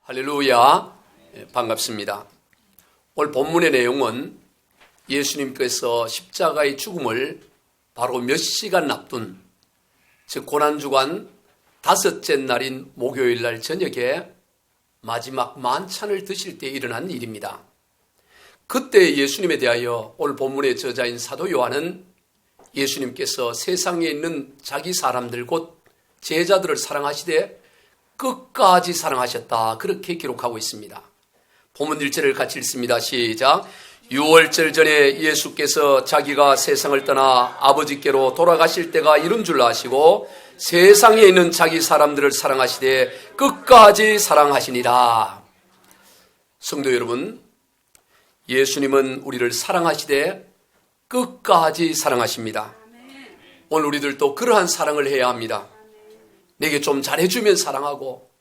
할렐루야. 반갑습니다. 오늘 본문의 내용은 예수님께서 십자가의 죽음을 바로 몇 시간 앞둔, 즉 고난주간 다섯째 날인 목요일 날 저녁에 마지막 만찬을 드실 때 일어난 일입니다. 그때 예수님에 대하여 오늘 본문의 저자인 사도 요한은 예수님께서 세상에 있는 자기 사람들 곧 제자들을 사랑하시되 끝까지 사랑하셨다, 그렇게 기록하고 있습니다. 본문 1절을 같이 읽습니다. 시작. 6월절 전에 예수께서 자기가 세상을 떠나 아버지께로 돌아가실 때가 이른 줄 아시고 세상에 있는 자기 사람들을 사랑하시되 끝까지 사랑하시니라. 성도 여러분, 예수님은 우리를 사랑하시되 끝까지 사랑하십니다. 오늘 우리들도 그러한 사랑을 해야 합니다. 내게 좀 잘해주면 사랑하고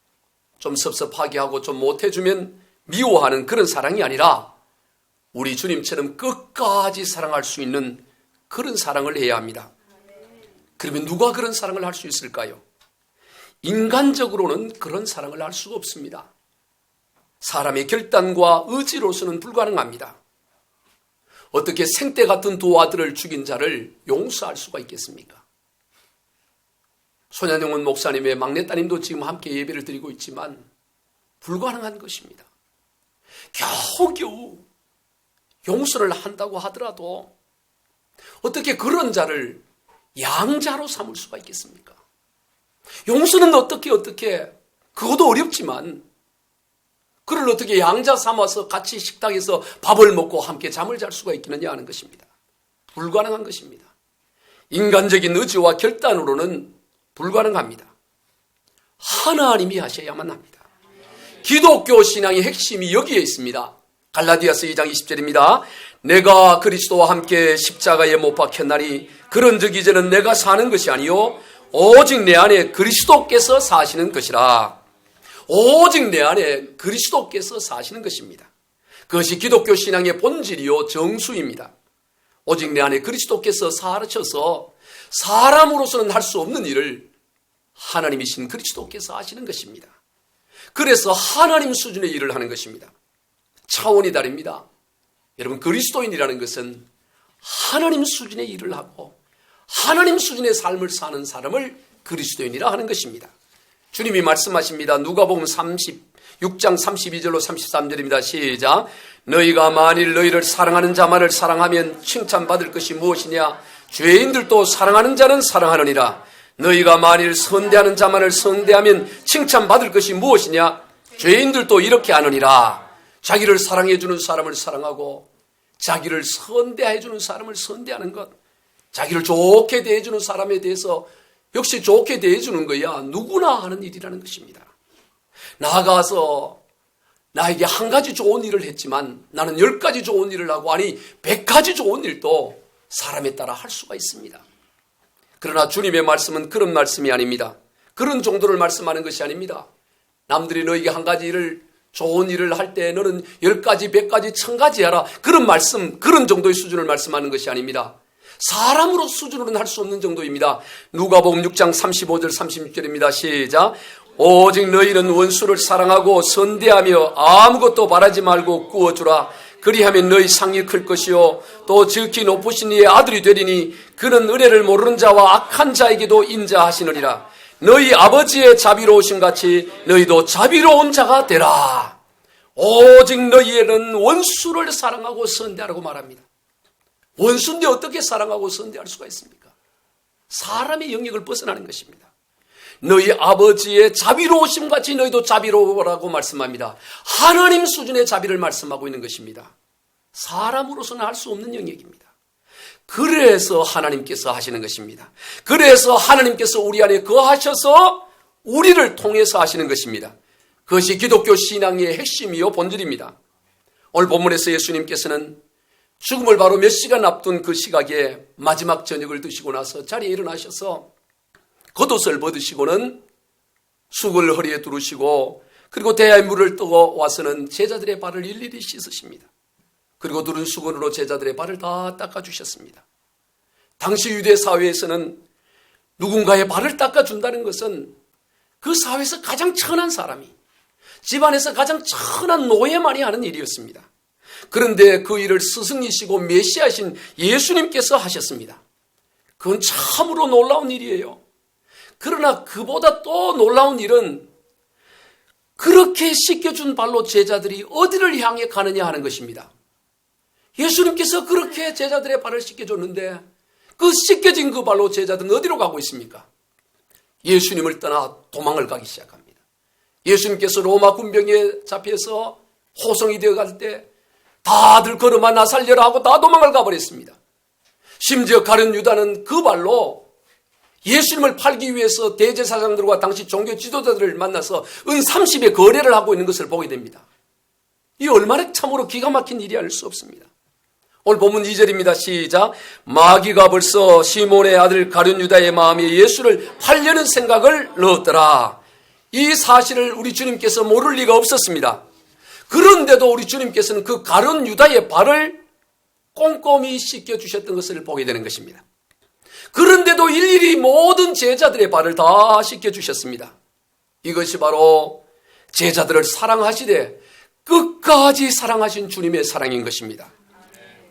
좀 섭섭하게 하고 좀 못해주면 미워하는 그런 사랑이 아니라 우리 주님처럼 끝까지 사랑할 수 있는 그런 사랑을 해야 합니다. 그러면 누가 그런 사랑을 할 수 있을까요? 인간적으로는 그런 사랑을 할 수가 없습니다. 사람의 결단과 의지로서는 불가능합니다. 어떻게 생떼 같은 두 아들을 죽인 자를 용서할 수가 있겠습니까? 손양원 목사님의 막내따님도 지금 함께 예배를 드리고 있지만 불가능한 것입니다. 겨우겨우 용서를 한다고 하더라도 어떻게 그런 자를 양자로 삼을 수가 있겠습니까? 용서는 어떻게 그것도 어렵지만 그를 어떻게 양자 삼아서 같이 식탁에서 밥을 먹고 함께 잠을 잘 수가 있겠느냐 하는 것입니다. 불가능한 것입니다. 인간적인 의지와 결단으로는 불가능합니다. 하나님이 하셔야만 합니다. 기독교 신앙의 핵심이 여기에 있습니다. 갈라디아서 2장 20절입니다. 내가 그리스도와 함께 십자가에 못 박혔나니 그런즉 이제는 내가 사는 것이 아니요 오직 내 안에 그리스도께서 사시는 것이라. 오직 내 안에 그리스도께서 사시는 것입니다. 그것이 기독교 신앙의 본질이요 정수입니다. 오직 내 안에 그리스도께서 사셔서 사람으로서는 할 수 없는 일을 하나님이신 그리스도께서 하시는 것입니다. 그래서 하나님 수준의 일을 하는 것입니다. 차원이 다릅니다. 여러분, 그리스도인이라는 것은 하나님 수준의 일을 하고 하나님 수준의 삶을 사는 사람을 그리스도인이라 하는 것입니다. 주님이 말씀하십니다. 누가복음 6장 32절로 33절입니다. 시작. 너희가 만일 너희를 사랑하는 자만을 사랑하면 칭찬받을 것이 무엇이냐? 죄인들도 사랑하는 자는 사랑하느니라. 너희가 만일 선대하는 자만을 선대하면 칭찬받을 것이 무엇이냐? 죄인들도 이렇게 하느니라. 자기를 사랑해주는 사람을 사랑하고 자기를 선대해주는 사람을 선대하는 것, 자기를 좋게 대해주는 사람에 대해서 역시 좋게 대해주는 거야 누구나 하는 일이라는 것입니다. 나아가서 나에게 한 가지 좋은 일을 했지만 나는 10가지 좋은 일을 하고 아니 100가지 좋은 일도 사람에 따라 할 수가 있습니다. 그러나 주님의 말씀은 그런 말씀이 아닙니다. 그런 정도를 말씀하는 것이 아닙니다. 남들이 너에게 한 가지 일을 좋은 일을 할 때 너는 10가지, 100가지, 1000가지 하라. 그런 말씀, 그런 정도의 수준을 말씀하는 것이 아닙니다. 사람으로 수준으로는 할 수 없는 정도입니다. 누가복음 6장 35절 36절입니다. 시작. 오직 너희는 원수를 사랑하고 선대하며 아무것도 바라지 말고 구워주라. 그리하면 너희 상이 클 것이요 또 지극히 높으신 이의 아들이 되리니 그는 은혜를 모르는 자와 악한 자에게도 인자하시느니라. 너희 아버지의 자비로우신 같이 너희도 자비로운 자가 되라. 오직 너희는 원수를 사랑하고 선대하라고 말합니다. 원수인데 어떻게 사랑하고 선대할 수가 있습니까? 사람의 영역을 벗어나는 것입니다. 너희 아버지의 자비로우심 같이 너희도 자비로우라고 말씀합니다. 하나님 수준의 자비를 말씀하고 있는 것입니다. 사람으로서는 할 수 없는 영역입니다. 그래서 하나님께서 하시는 것입니다. 그래서 하나님께서 우리 안에 거하셔서 우리를 통해서 하시는 것입니다. 그것이 기독교 신앙의 핵심이요 본질입니다. 오늘 본문에서 예수님께서는 죽음을 바로 몇 시간 앞둔 그 시각에 마지막 저녁을 드시고 나서 자리에 일어나셔서 겉옷을 벗으시고는 쑥을 허리에 두르시고 그리고 대야에 물을 뜨고 와서는 제자들의 발을 일일이 씻으십니다. 그리고 두른 수건으로 제자들의 발을 다 닦아주셨습니다. 당시 유대 사회에서는 누군가의 발을 닦아준다는 것은 그 사회에서 가장 천한 사람이 집안에서 가장 천한 노예만이 하는 일이었습니다. 그런데 그 일을 스승이시고 메시아신 예수님께서 하셨습니다. 그건 참으로 놀라운 일이에요. 그러나 그보다 또 놀라운 일은 그렇게 씻겨준 발로 제자들이 어디를 향해 가느냐 하는 것입니다. 예수님께서 그렇게 제자들의 발을 씻겨줬는데 그 씻겨진 그 발로 제자들은 어디로 가고 있습니까? 예수님을 떠나 도망을 가기 시작합니다. 예수님께서 로마 군병에 잡혀서 호송이 되어갈 때 다들 걸음아 나 살려라 하고 다 도망을 가버렸습니다. 심지어 가룟 유다는 그 발로 예수님을 팔기 위해서 대제사장들과 당시 종교 지도자들을 만나서 은 30의 거래를 하고 있는 것을 보게 됩니다. 이 얼마나 참으로 기가 막힌 일이 아닐 수 없습니다. 오늘 본문 2절입니다. 시작. 마귀가 벌써 시몬의 아들 가룟 유다의 마음에 예수를 팔려는 생각을 넣었더라. 이 사실을 우리 주님께서 모를 리가 없었습니다. 그런데도 우리 주님께서는 그 가룟 유다의 발을 꼼꼼히 씻겨주셨던 것을 보게 되는 것입니다. 그런데도 일일이 모든 제자들의 발을 다 씻겨주셨습니다. 이것이 바로 제자들을 사랑하시되 끝까지 사랑하신 주님의 사랑인 것입니다.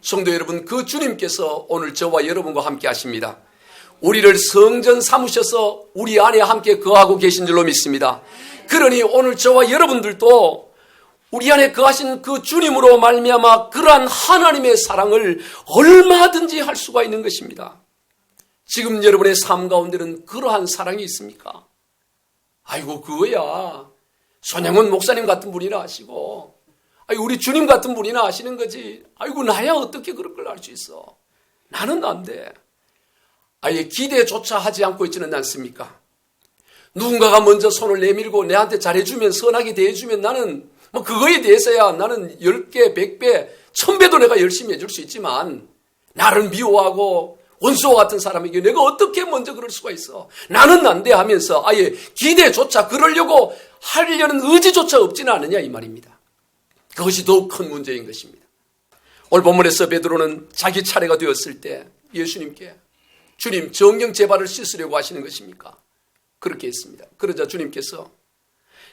성도 여러분, 그 주님께서 오늘 저와 여러분과 함께 하십니다. 우리를 성전 삼으셔서 우리 안에 함께 거하고 계신 줄로 믿습니다. 그러니 오늘 저와 여러분들도 우리 안에 거하신 그 주님으로 말미암아 그러한 하나님의 사랑을 얼마든지 할 수가 있는 것입니다. 지금 여러분의 삶 가운데는 그러한 사랑이 있습니까? 아이고 그거야 손양원 목사님 같은 분이나 하시고 우리 주님 같은 분이나 하시는 거지. 아이고 나야 어떻게 그런 걸 할 수 있어. 나는 안 돼. 아예 기대조차 하지 않고 있지는 않습니까? 누군가가 먼저 손을 내밀고 내한테 잘해주면 선하게 대해주면 나는 뭐 그거에 대해서야 나는 10배, 100배, 1000배도 내가 열심히 해줄 수 있지만 나를 미워하고 원수와 같은 사람에게 내가 어떻게 먼저 그럴 수가 있어. 나는 안 돼 하면서 아예 기대조차 그러려고 하려는 의지조차 없지는 않느냐 이 말입니다. 그것이 더욱 큰 문제인 것입니다. 오늘 본문에서 베드로는 자기 차례가 되었을 때 예수님께 주님 정령 제 발을 씻으려고 하시는 것입니까? 그렇게 했습니다. 그러자 주님께서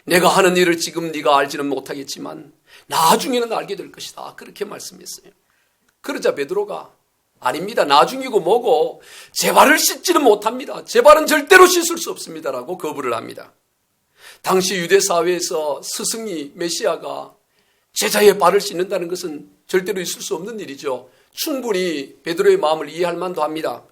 내가 하는 일을 지금 네가 알지는 못하겠지만 나중에는 알게 될 것이다. 그렇게 말씀했어요. 그러자 베드로가 아닙니다. 나중이고 뭐고 제 발을 씻지는 못합니다. 제 발은 절대로 씻을 수 없습니다라고 거부를 합니다. 당시 유대 사회에서 스승이 메시아가 제자의 발을 씻는다는 것은 절대로 있을 수 없는 일이죠. 충분히 베드로의 마음을 이해할 만도 합니다.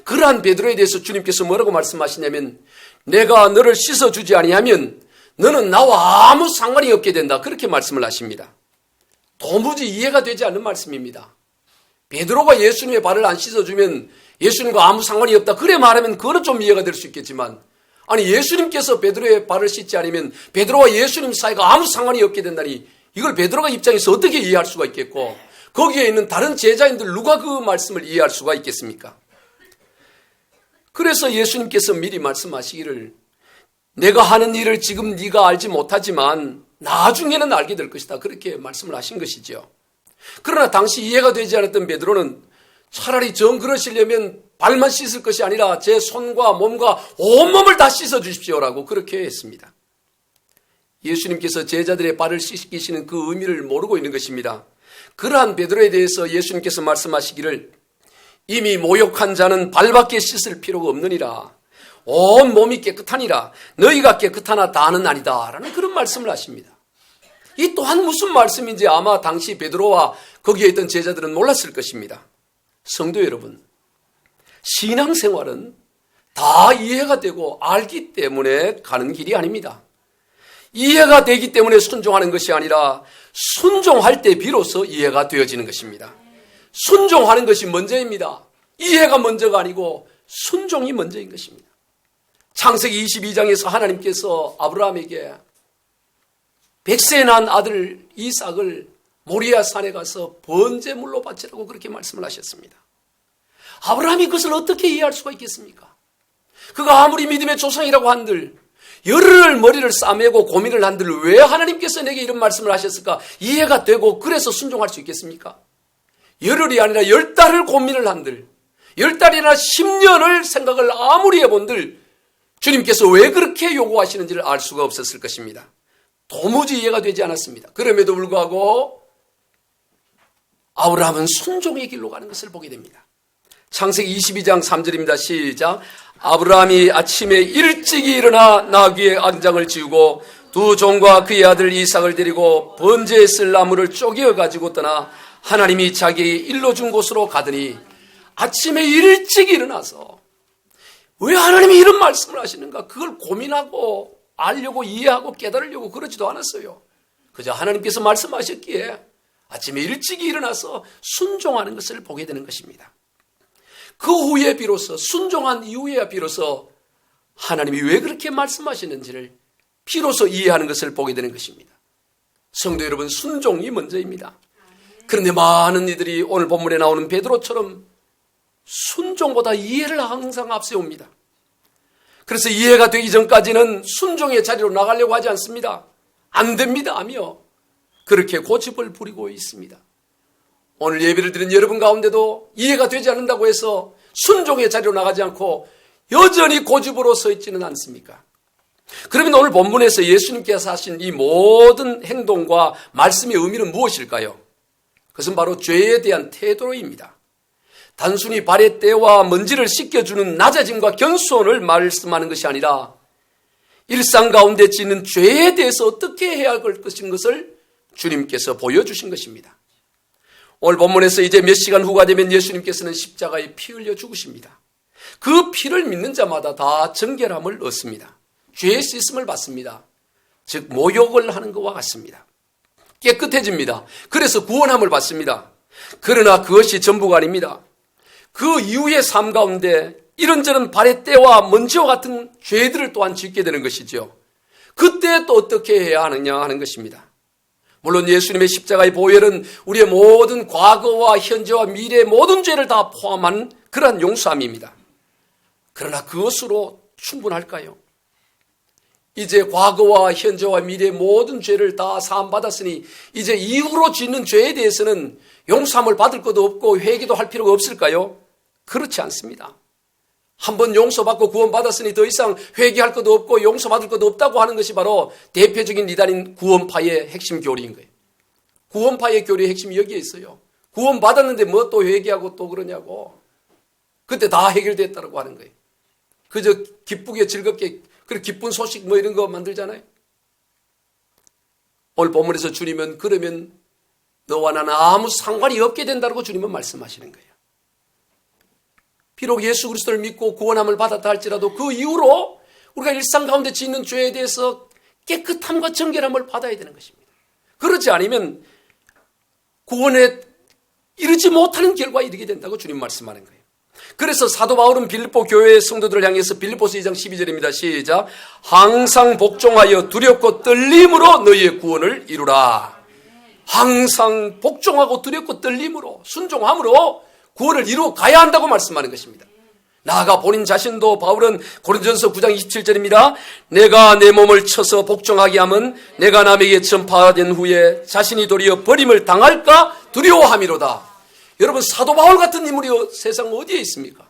그러한 베드로에 대해서 주님께서 뭐라고 말씀하시냐면 내가 너를 씻어주지 아니하면 너는 나와 아무 상관이 없게 된다. 그렇게 말씀을 하십니다. 도무지 이해가 되지 않는 말씀입니다. 베드로가 예수님의 발을 안 씻어주면 예수님과 아무 상관이 없다. 그래 말하면 그거는 좀 이해가 될 수 있겠지만 아니 예수님께서 베드로의 발을 씻지 않으면 베드로와 예수님 사이가 아무 상관이 없게 된다니 이걸 베드로가 입장에서 어떻게 이해할 수가 있겠고 거기에 있는 다른 제자인들 누가 그 말씀을 이해할 수가 있겠습니까? 그래서 예수님께서 미리 말씀하시기를 내가 하는 일을 지금 네가 알지 못하지만 나중에는 알게 될 것이다. 그렇게 말씀을 하신 것이죠. 그러나 당시 이해가 되지 않았던 베드로는 차라리 정 그러시려면 발만 씻을 것이 아니라 제 손과 몸과 온몸을 다 씻어 주십시오라고 그렇게 했습니다. 예수님께서 제자들의 발을 씻기시는 그 의미를 모르고 있는 것입니다. 그러한 베드로에 대해서 예수님께서 말씀하시기를 이미 모욕한 자는 발밖에 씻을 필요가 없느니라. 온 몸이 깨끗하니라. 너희가 깨끗하나 다는 아니다. 라는 그런 말씀을 하십니다. 이 또한 무슨 말씀인지 아마 당시 베드로와 거기에 있던 제자들은 몰랐을 것입니다. 성도 여러분, 신앙생활은 다 이해가 되고 알기 때문에 가는 길이 아닙니다. 이해가 되기 때문에 순종하는 것이 아니라 순종할 때 비로소 이해가 되어지는 것입니다. 순종하는 것이 먼저입니다. 이해가 먼저가 아니고 순종이 먼저인 것입니다. 창세기 22장에서 하나님께서 아브라함에게 100세 난 아들 이삭을 모리아 산에 가서 번제물로 바치라고 그렇게 말씀을 하셨습니다. 아브라함이 그것을 어떻게 이해할 수가 있겠습니까? 그가 아무리 믿음의 조상이라고 한들 열흘 머리를 싸매고 고민을 한들 왜 하나님께서 내게 이런 말씀을 하셨을까? 이해가 되고 그래서 순종할 수 있겠습니까? 열흘이 아니라 10달을 고민을 한들 10달이나 10년을 생각을 아무리 해본들 주님께서 왜 그렇게 요구하시는지를 알 수가 없었을 것입니다. 도무지 이해가 되지 않았습니다. 그럼에도 불구하고 아브라함은 순종의 길로 가는 것을 보게 됩니다. 창세기 22장 3절입니다. 시작. 아브라함이 아침에 일찍이 일어나 나귀의 안장을 지우고 두 종과 그의 아들 이삭을 데리고 번제에 쓸 나무를 쪼개어 가지고 떠나 하나님이 자기에게 일러준 곳으로 가더니 아침에 일찍 일어나서 왜 하나님이 이런 말씀을 하시는가 그걸 고민하고 알려고 이해하고 깨달으려고 그러지도 않았어요. 그저 하나님께서 말씀하셨기에 아침에 일찍 일어나서 순종하는 것을 보게 되는 것입니다. 그 후에 비로소 순종한 이후에야 비로소 하나님이 왜 그렇게 말씀하시는지를 비로소 이해하는 것을 보게 되는 것입니다. 성도 여러분, 순종이 먼저입니다. 그런데 많은 이들이 오늘 본문에 나오는 베드로처럼 순종보다 이해를 항상 앞세웁니다. 그래서 이해가 되기 전까지는 순종의 자리로 나가려고 하지 않습니다. 안 됩니다 하며 그렇게 고집을 부리고 있습니다. 오늘 예배를 드린 여러분 가운데도 이해가 되지 않는다고 해서 순종의 자리로 나가지 않고 여전히 고집으로 서 있지는 않습니까? 그러면 오늘 본문에서 예수님께서 하신 이 모든 행동과 말씀의 의미는 무엇일까요? 그것은 바로 죄에 대한 태도입니다. 단순히 발의 때와 먼지를 씻겨주는 낮아짐과 겸손을 말씀하는 것이 아니라 일상 가운데 짓는 죄에 대해서 어떻게 해야 할 것을 주님께서 보여주신 것입니다. 오늘 본문에서 이제 몇 시간 후가 되면 예수님께서는 십자가에 피 흘려 죽으십니다. 그 피를 믿는 자마다 다 정결함을 얻습니다. 죄의 씻음을 받습니다. 즉 모욕을 하는 것과 같습니다. 깨끗해집니다. 그래서 구원함을 받습니다. 그러나 그것이 전부가 아닙니다. 그 이후의 삶 가운데 이런저런 발의 때와 먼지와 같은 죄들을 또한 짓게 되는 것이죠. 그때 또 어떻게 해야 하느냐 하는 것입니다. 물론 예수님의 십자가의 보혈은 우리의 모든 과거와 현재와 미래의 모든 죄를 다 포함한 그러한 용서함입니다. 그러나 그것으로 충분할까요? 이제 과거와 현재와 미래의 모든 죄를 다 사함받았으니 이제 이후로 짓는 죄에 대해서는 용서함을 받을 것도 없고 회개도 할 필요가 없을까요? 그렇지 않습니다. 한번 용서받고 구원받았으니 더 이상 회개할 것도 없고 용서받을 것도 없다고 하는 것이 바로 대표적인 이단인 구원파의 핵심 교리인 거예요. 구원파의 교리의 핵심이 여기에 있어요. 구원받았는데 뭐 또 회개하고 또 그러냐고. 그때 다 해결됐다고 하는 거예요. 그저 기쁘게 즐겁게 그리고 기쁜 소식 뭐 이런 거 만들잖아요. 오늘 본문에서 주님은 그러면 너와 나는 아무 상관이 없게 된다고 주님은 말씀하시는 거예요. 비록 예수 그리스도를 믿고 구원함을 받았다 할지라도 그 이후로 우리가 일상 가운데 짓는 죄에 대해서 깨끗함과 정결함을 받아야 되는 것입니다. 그렇지 않으면 구원에 이르지 못하는 결과에 이르게 된다고 주님 말씀하는 거예요. 그래서 사도 바울은 빌립보 교회의 성도들을 향해서 빌립보서 2장 12절입니다. 시작. 항상 복종하여 두렵고 떨림으로 너희의 구원을 이루라. 항상 복종하고 두렵고 떨림으로 순종함으로 구원을 이루어 가야 한다고 말씀하는 것입니다. 나아가 본인 자신도 바울은 고린도전서 9장 27절입니다. 내가 내 몸을 쳐서 복종하게 하면 내가 남에게 전파된 후에 자신이 도리어 버림을 당할까 두려워함이로다. 여러분 사도 바울 같은 인물이 세상 어디에 있습니까?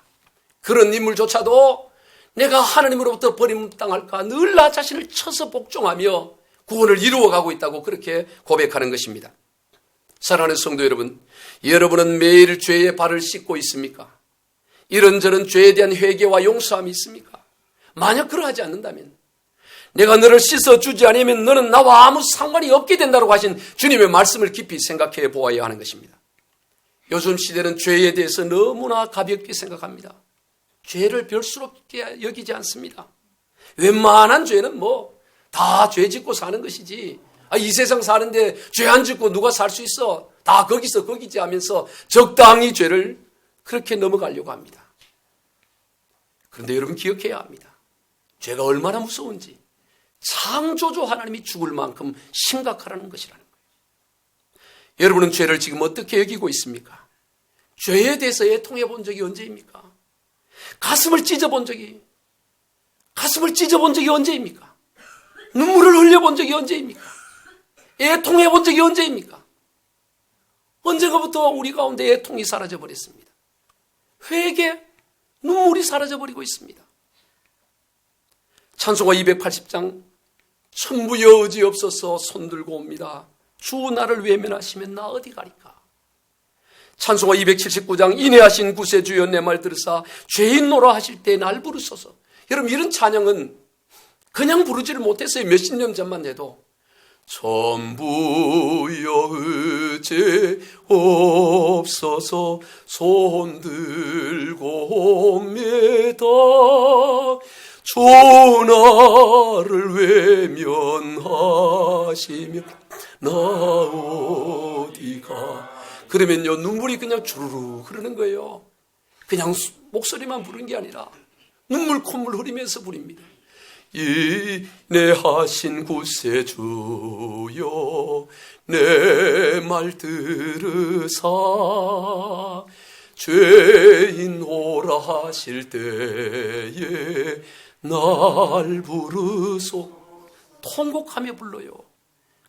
그런 인물조차도 내가 하나님으로부터 버림당할까 늘 나 자신을 쳐서 복종하며 구원을 이루어가고 있다고 그렇게 고백하는 것입니다. 사랑하는 성도 여러분, 여러분은 매일 죄의 발을 씻고 있습니까? 이런저런 죄에 대한 회개와 용서함이 있습니까? 만약 그러하지 않는다면 내가 너를 씻어주지 않으면 너는 나와 아무 상관이 없게 된다고 하신 주님의 말씀을 깊이 생각해 보아야 하는 것입니다. 요즘 시대는 죄에 대해서 너무나 가볍게 생각합니다. 죄를 별스럽게 여기지 않습니다. 웬만한 죄는 뭐 다 죄 짓고 사는 것이지 이 세상 사는데 죄 안 짓고 누가 살 수 있어? 다 거기서 거기지 하면서 적당히 죄를 그렇게 넘어가려고 합니다. 그런데 여러분 기억해야 합니다. 죄가 얼마나 무서운지 창조주 하나님이 죽을 만큼 심각하라는 것이라는 거예요. 여러분은 죄를 지금 어떻게 여기고 있습니까? 죄에 대해서 애통해 본 적이 언제입니까? 가슴을 찢어본 적이 언제입니까? 눈물을 흘려본 적이 언제입니까? 애통해 본 적이 언제입니까? 언젠가부터 우리 가운데 애통이 사라져버렸습니다. 회개, 눈물이 사라져버리고 있습니다. 찬송가 280장 천부여 의지 없어서 손들고 옵니다. 주 나를 외면하시면 나 어디 가리까. 찬송가 279장 인애하신 구세주여 내 말 들으사 죄인노라 하실 때 날 부르소서. 여러분 이런 찬양은 그냥 부르지를 못했어요. 몇십 년 전만 해도. 천부여 의지 없어서 손들고 옵니다. 주 나를 외면하시면 나 어디가. 그러면요 눈물이 그냥 주르르 흐르는 거예요. 그냥 목소리만 부르는 게 아니라 눈물 콧물 흐리면서 부릅니다. 인애하신 구세주여 내 말 들으사 죄인 오라 하실 때에 날 부르소. 통곡하며 불러요.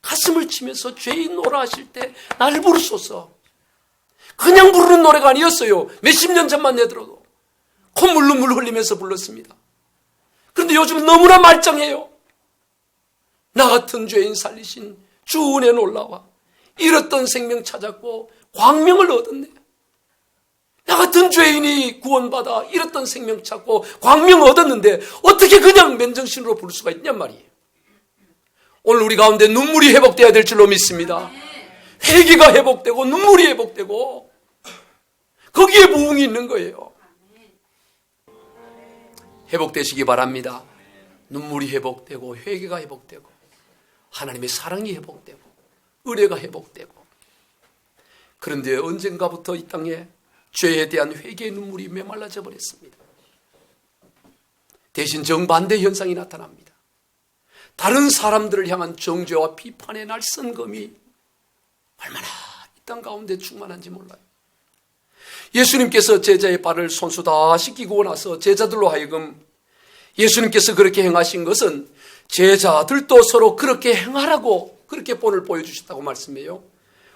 가슴을 치면서 죄인 오라 하실 때 날 부르소서. 그냥 부르는 노래가 아니었어요. 몇십 년 전만 내들어도 콧물 눈물 흘리면서 불렀습니다. 그런데 요즘은 너무나 말짱해요. 나 같은 죄인 살리신 주 은혜 놀라와 잃었던 생명 찾았고 광명을 얻었네. 나 같은 죄인이 구원받아 잃었던 생명 찾고 광명을 얻었는데 어떻게 그냥 맨정신으로 부를 수가 있냔 말이에요. 오늘 우리 가운데 눈물이 회복되어야 될 줄로 믿습니다. 회개가 회복되고 눈물이 회복되고 거기에 부흥이 있는 거예요. 회복되시기 바랍니다. 눈물이 회복되고 회개가 회복되고 하나님의 사랑이 회복되고 의뢰가 회복되고. 그런데 언젠가부터 이 땅에 죄에 대한 회개의 눈물이 메말라져 버렸습니다. 대신 정반대 현상이 나타납니다. 다른 사람들을 향한 정죄와 비판의 날선검이 얼마나 이 땅 가운데 충만한지 몰라요. 예수님께서 제자의 발을 손수 다 씻기고 나서 제자들로 하여금 예수님께서 그렇게 행하신 것은 제자들도 서로 그렇게 행하라고 그렇게 본을 보여주셨다고 말씀해요.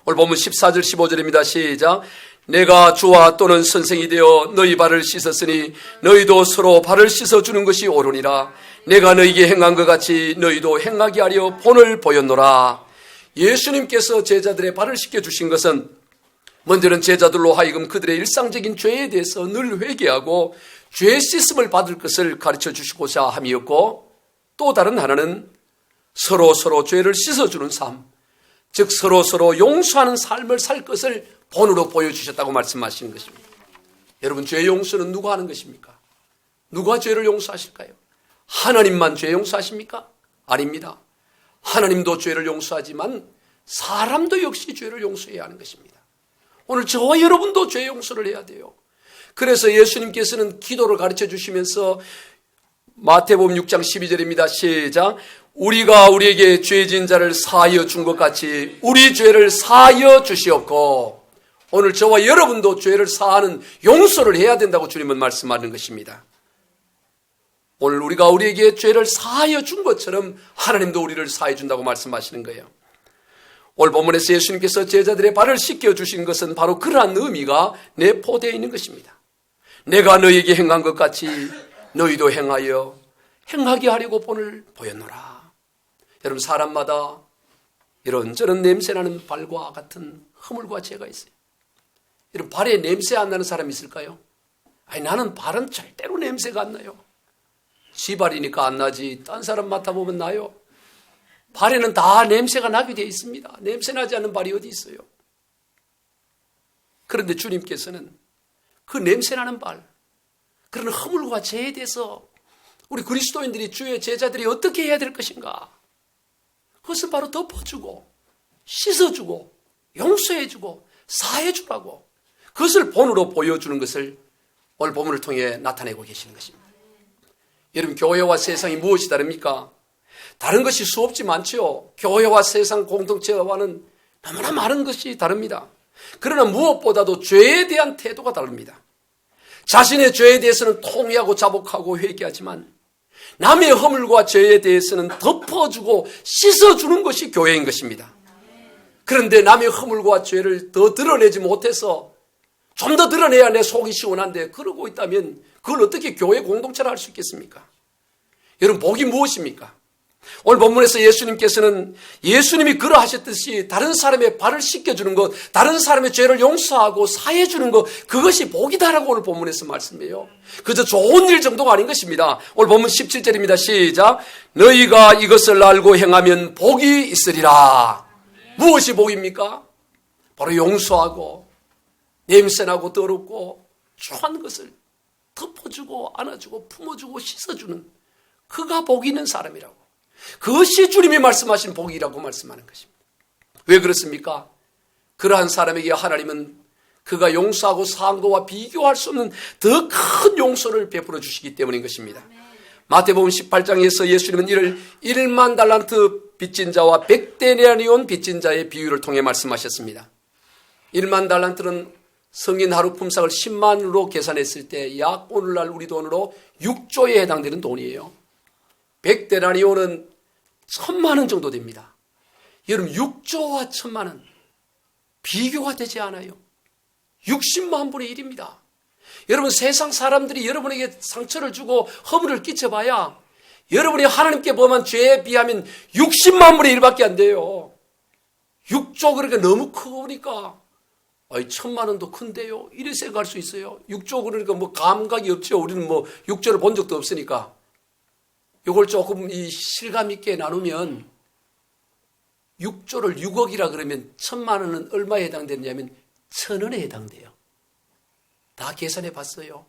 오늘 보면 14절 15절입니다. 시작. 내가 주와 또는 선생이 되어 너희 발을 씻었으니 너희도 서로 발을 씻어주는 것이 옳으니라. 내가 너희에게 행한 것 같이 너희도 행하게 하려 본을 보였노라. 예수님께서 제자들의 발을 씻겨주신 것은 먼저는 제자들로 하여금 그들의 일상적인 죄에 대해서 늘 회개하고 죄 씻음을 받을 것을 가르쳐 주시고자 함이었고, 또 다른 하나는 서로 죄를 씻어주는 삶, 즉 서로 용서하는 삶을 살 것을 본으로 보여주셨다고 말씀하시는 것입니다. 여러분, 죄 용서는 누가 하는 것입니까? 누가 죄를 용서하실까요? 하나님만 죄 용서하십니까? 아닙니다. 하나님도 죄를 용서하지만 사람도 역시 죄를 용서해야 하는 것입니다. 오늘 저와 여러분도 죄 용서를 해야 돼요. 그래서 예수님께서는 기도를 가르쳐 주시면서 마태복음 6장 12절입니다. 시작. 우리가 우리에게 죄진 자를 사하여 준 것 같이 우리 죄를 사하여 주시옵고. 오늘 저와 여러분도 죄를 사하는 용서를 해야 된다고 주님은 말씀하는 것입니다. 오늘 우리가 우리에게 죄를 사하여 준 것처럼 하나님도 우리를 사하여 준다고 말씀하시는 거예요. 오늘 본문에서 예수님께서 제자들의 발을 씻겨주신 것은 바로 그러한 의미가 내포되어 있는 것입니다. 내가 너희에게 행한 것 같이 너희도 행하게 하려고 본을 보였노라. 여러분, 사람마다 이런저런 냄새나는 발과 같은 허물과 죄가 있어요. 여러분, 발에 냄새 안 나는 사람 있을까요? 아니, 나는 발은 절대로 냄새가 안 나요. 지 발이니까 안 나지 딴 사람 맡아보면 나요. 발에는 다 냄새가 나게 되어 있습니다. 냄새 나지 않는 발이 어디 있어요? 그런데 주님께서는 그 냄새 나는 발, 그런 허물과 죄에 대해서 우리 그리스도인들이 주의 제자들이 어떻게 해야 될 것인가? 그것을 바로 덮어주고 씻어주고 용서해주고 사해주라고, 그것을 본으로 보여주는 것을 오늘 본문을 통해 나타내고 계시는 것입니다. 여러분, 교회와 세상이 무엇이 다릅니까? 다른 것이 수없지 많지요. 교회와 세상 공동체와는 너무나 많은 것이 다릅니다. 그러나 무엇보다도 죄에 대한 태도가 다릅니다. 자신의 죄에 대해서는 통회하고 자복하고 회개하지만 남의 허물과 죄에 대해서는 덮어주고 씻어주는 것이 교회인 것입니다. 그런데 남의 허물과 죄를 더 드러내지 못해서 좀 더 드러내야 내 속이 시원한데 그러고 있다면 그걸 어떻게 교회 공동체라 할 수 있겠습니까? 여러분, 복이 무엇입니까? 오늘 본문에서 예수님께서는 예수님이 그러하셨듯이 다른 사람의 발을 씻겨주는 것, 다른 사람의 죄를 용서하고 사해주는 것, 그것이 복이다라고 오늘 본문에서 말씀해요. 그저 좋은 일 정도가 아닌 것입니다. 오늘 본문 17절입니다. 시작. 너희가 이것을 알고 행하면 복이 있으리라. 무엇이 복입니까? 바로 용서하고 냄새나고 더럽고 추한 것을 덮어주고 안아주고 품어주고 씻어주는 그가 복이 있는 사람이라고. 그것이 주님이 말씀하신 복이라고 말씀하는 것입니다. 왜 그렇습니까? 그러한 사람에게 하나님은 그가 용서하고 사한 것과 비교할 수 없는 더 큰 용서를 베풀어 주시기 때문인 것입니다. 마태복음 18장에서 예수님은 이를 1만 달란트 빚진 자와 100데나리온 빚진 자의 비유를 통해 말씀하셨습니다. 1만 달란트는 성인 하루 품삯을 10만으로 계산했을 때 약 오늘날 우리 돈으로 6조에 해당되는 돈이에요. 100데나리온은 1000만 원 정도 됩니다. 여러분 6조와 1000만 원 비교가 되지 않아요. 60만 분의 1입니다. 여러분 세상 사람들이 여러분에게 상처를 주고 허물을 끼쳐봐야 여러분이 하나님께 범한 죄에 비하면 60만 분의 1밖에 안 돼요. 6조 그러니까 너무 크고 보니까 1000만 원도 큰데요. 이렇게 생각할 수 있어요. 6조 그러니까 뭐 감각이 없죠. 우리는 뭐 6조를 본 적도 없으니까. 이걸 조금 이 실감 있게 나누면 6조를 6억이라 그러면 1000만 원은 얼마에 해당되느냐면 1000원에 해당돼요. 다 계산해 봤어요.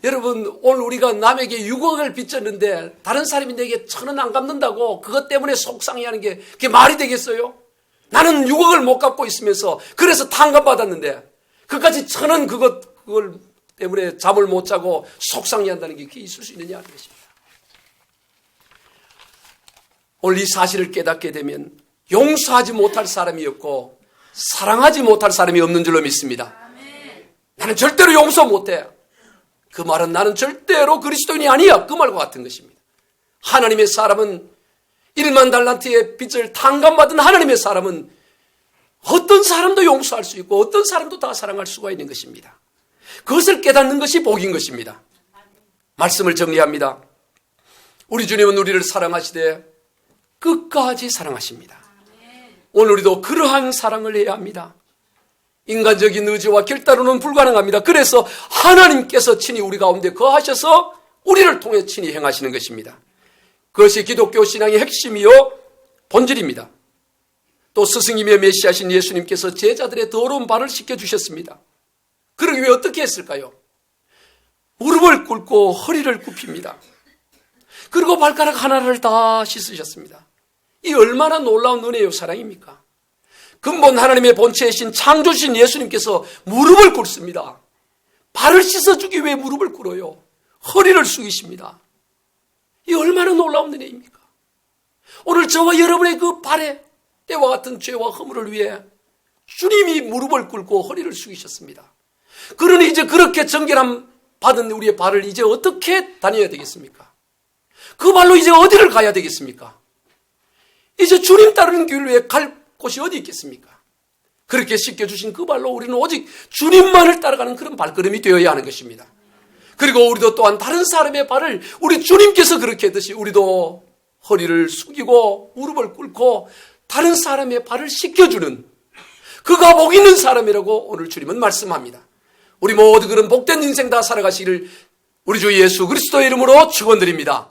여러분 오늘 우리가 남에게 6억을 빚졌는데 다른 사람이 내게 1000원 안 갚는다고 그것 때문에 속상해하는 게 그게 말이 되겠어요? 나는 6억을 못 갚고 있으면서 그래서 탕감받았는데 그까지 1000원 그걸 때문에 잠을 못 자고 속상해한다는 게 그게 있을 수 있느냐 하는 것입니다. 오늘 이 사실을 깨닫게 되면 용서하지 못할 사람이 없고 사랑하지 못할 사람이 없는 줄로 믿습니다. 나는 절대로 용서 못해. 그 말은 나는 절대로 그리스도인이 아니야. 그 말과 같은 것입니다. 하나님의 사람은 1만 달란트의 빚을 탕감받은 하나님의 사람은 어떤 사람도 용서할 수 있고 어떤 사람도 다 사랑할 수가 있는 것입니다. 그것을 깨닫는 것이 복인 것입니다. 말씀을 정리합니다. 우리 주님은 우리를 사랑하시되 끝까지 사랑하십니다. 오늘 우리도 그러한 사랑을 해야 합니다. 인간적인 의지와 결단으로는 불가능합니다. 그래서 하나님께서 친히 우리 가운데 거하셔서 우리를 통해 친히 행하시는 것입니다. 그것이 기독교 신앙의 핵심이요 본질입니다. 또 스승이며 메시아신 예수님께서 제자들의 더러운 발을 씻겨주셨습니다. 그러기 위해 어떻게 했을까요? 무릎을 꿇고 허리를 굽힙니다. 그리고 발가락 하나를 다 씻으셨습니다. 이 얼마나 놀라운 은혜요 사랑입니까? 근본 하나님의 본체이신 창조주신 예수님께서 무릎을 꿇습니다. 발을 씻어주기 위해 무릎을 꿇어요. 허리를 숙이십니다. 이 얼마나 놀라운 은혜입니까? 오늘 저와 여러분의 그 발에 때와 같은 죄와 허물을 위해 주님이 무릎을 꿇고 허리를 숙이셨습니다. 그러니 이제 그렇게 정결함 받은 우리의 발을 이제 어떻게 다녀야 되겠습니까? 그 발로 이제 어디를 가야 되겠습니까? 이제 주님 따르는 길 위에 갈 곳이 어디 있겠습니까? 그렇게 씻겨주신 그 발로 우리는 오직 주님만을 따라가는 그런 발걸음이 되어야 하는 것입니다. 그리고 우리도 또한 다른 사람의 발을 우리 주님께서 그렇게 했듯이 우리도 허리를 숙이고 무릎을 꿇고 다른 사람의 발을 씻겨주는 그가 복 있는 사람이라고 오늘 주님은 말씀합니다. 우리 모두 그런 복된 인생 다 살아가시기를 우리 주 예수 그리스도의 이름으로 축원드립니다.